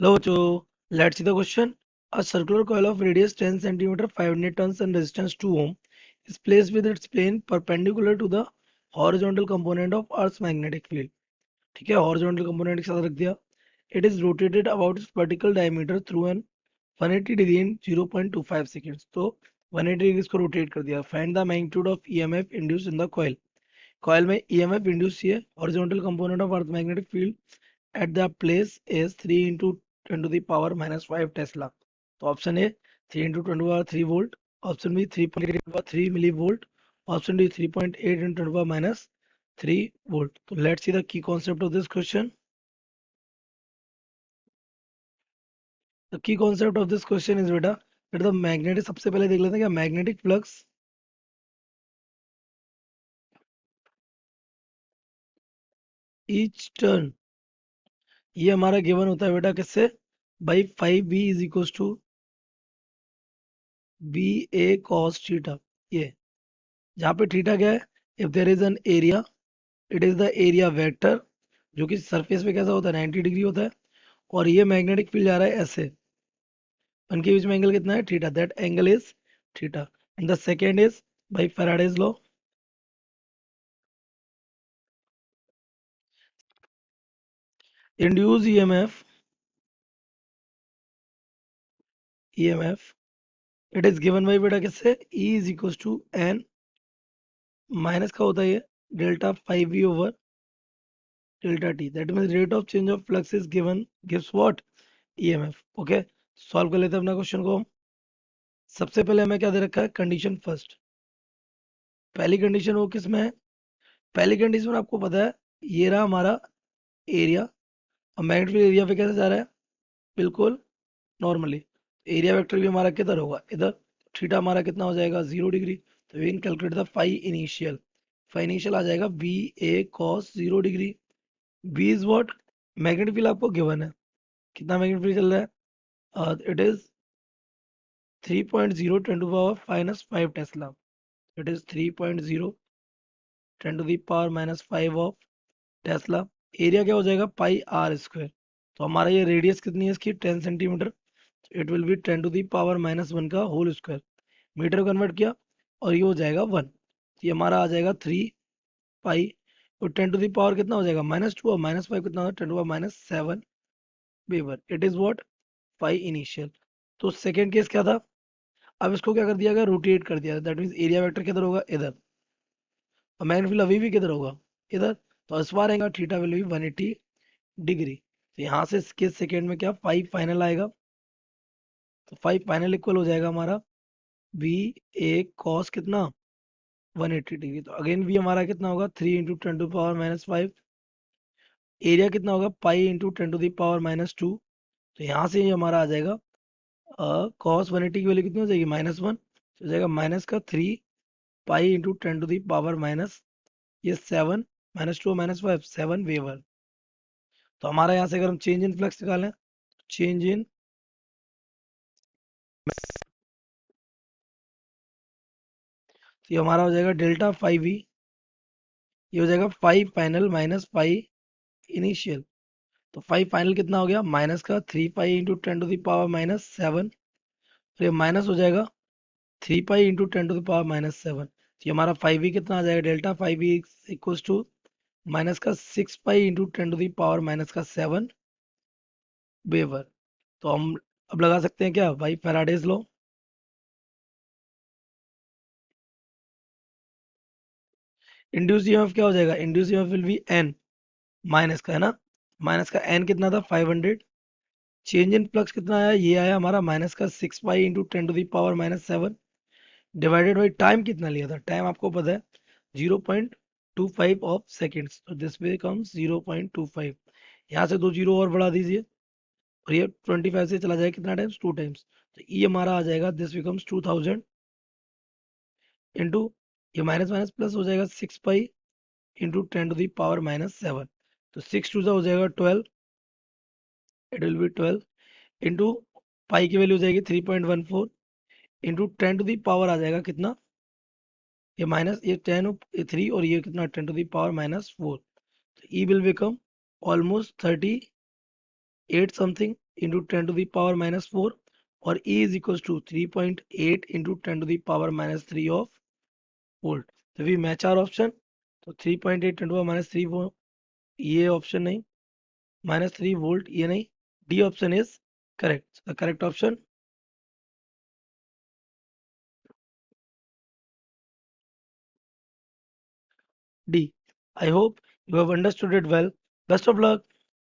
Hello, Joe. Let's see the question. A circular coil of radius 10 centimeter, 500 tons and resistance 2 ohm is placed with its plane perpendicular to the horizontal component of Earth's magnetic field. ठीक है, horizontal component के साथ रख दिया. It is rotated about its vertical diameter through an 180 degree in 0.25 seconds. तो 180 degree इसको rotate कर दिया. Find the magnitude of EMF induced in the coil. Coil में EMF induce है, horizontal component of Earth magnetic field at the place is 3 into 10 to the power minus 5 Tesla. तो option A 3 into 10 to the power 3 volt, option B 3.8 into 10 to the power 3 millivolt, option D 3.8 into 10 to the power minus 3 volt. तो let's see the key concept of this question. The key concept of this question is बेटा that the magnetic, सबसे पहले देख लेते हैं क्या magnetic flux each turn, ये हमारा गिवन होता है बेटा किससे, by 5b is equal to B A cos theta. ये जहाँ पे थीटा क्या है, if there is an area it is the area vector, जो कि सरफेस पे कैसा होता है 90 डिग्री होता है, और ये मैग्नेटिक फील्ड जा रहा है ऐसे, उनके बीच में एंगल कितना है theta, that angle is theta. And the second is by Faraday's law, induced EMF it is given by बेटा किससे, E is equal to N minus का होता है ये delta 5v over delta T, that means rate of change of flux is given gives what, EMF. Okay, solve कर लेते हैं अपना क्वेश्चन को. सबसे पहले हमें क्या दे रखा है, कंडीशन फर्स्ट. पहली कंडीशन वो किस में है, पहली कंडीशन में आपको पता है ये रहा हमारा एरिया, और मैग्नेटिक एरिया पे कैसे जा रहा है, बिल्कुल नॉर्मली. एरिया वेक्टर भी हमारा किधर होगा, इधर. थीटा हमारा कितना हो जाएगा 0 डिग्री. तो we can calculate the phi initial. Phi initial आ जाएगा B A cos 0 degree. B is what, magnetic field आपको गिवन है, कितना मैग्नेटिक फील्ड चल रहा है, it is 3.0 10 to the power minus 5 Tesla. It is 3.0 10 to the power minus 5 of Tesla. Area क्या हो जाएगा पाई आर स्क्वायर. तो हमारा ये रेडियस कितनी है इसकी 10 centimetre. It will be 10 to the power minus 1 का होल स्क्वायर. मीटर कन्वर्ट किया और ये हो जाएगा 1. ये हमारा आ जाएगा 3 पाई, और 10 टू दी पावर कितना हो जाएगा -2, और -5 कितना होगा 10 to power -7 weber. It is what phi initial. तो सेकेंड केस क्या था, अब इसको क्या कर दिया गया, रोटेट कर दिया. दैट मीन्स एरिया वेक्टर किधर होगा, इधर, और मैग्नेटिक फील्ड अभी भी किधर होगा, इधर. तो इस बार आएगा थीटा विल बी 180 डिग्री. तो यहाँ से इसके सेकेंड में क्या 5 फाइनल आएगा. तो 5 फाइनल इक्वल हो जाएगा हमारा बी ए कॉस कितना 180 डिग्री. तो अगेन बी हमारा कितना होगा 3 इंटू 10 टू पावर -5. एरिया कितना होगा पाई इंटू 10 टू पावर -2. तो यहाँ से ये हमारा आ जाएगा कॉस 180 की वैल्यू कितनी हो जाएगी -1. तो हो जाएगा माइनस का 3 pi into 10 to power minus ये 7 -2 -5 7 वेवर. तो हमारा यहाँ से अगर हम चेंज इन फ्लक्स निकालें, चेंज इन, तो ये हमारा हो जाएगा डेल्टा 5v, ये हो जाएगा 5 फाइनल माइनस 5 इनिशियल. तो 5 फाइनल कितना हो गया, माइनस का 3 पाई इंटू 10 टू पावर -7. तो ये माइनस हो जाएगा 3 पाई इंटू 10 टू पावर -7. तो ये हमारा 5v कितना आ जाएगा, delta 5v equals to minus का 6 pi into 10 to power minus का 7 वेवर. तो हम अब लगा सकते हैं क्या भाई फैराडेज लॉ. इंड्यूस ईएमएफ क्या हो जाएगा, induced EMF will be N minus का, है ना, माइनस का एन कितना था 500. चेंज इन फ्लक्स कितना आया, ये आया हमारा माइनस का 6 pi into 10 to power -7 divided by time कितना लिया था, टाइम आपको पता है 0.25 ऑफ सेकेंड्स. तो दिस बिकम्स 0.25. यहाँ से 2 जीरो और बढ़ा दीजिए, और ये 25 से चला जाएगा कितना टाइम्स 2 टाइम्स. तो ये हमारा आ जाएगा दिस बिकम्स 2000 इंटू, ये माइनस माइनस प्लस हो जाएगा 6 पाई इंटू 10 टू पावर -7. तो 6 टू हो जाएगा 12, it will B 12 into pi की वैल्यू हो जाएगी 3.14 इंटू 10 टू पावर आ जाएगा कितना, ये माइनस ये 10 ये 3, और ये कितना 10 टू पावर -4. तो E will become almost 38 something into 10 to the power minus 4, or E is equals to 3.8 into 10 to the power minus 3 of volt. So we match our option. So 3.8 10 to the power minus 3 वो ये option नहीं, minus 3 volt ये नहीं. D option is correct. So the correct option D. I hope you have understood it well. Best of luck.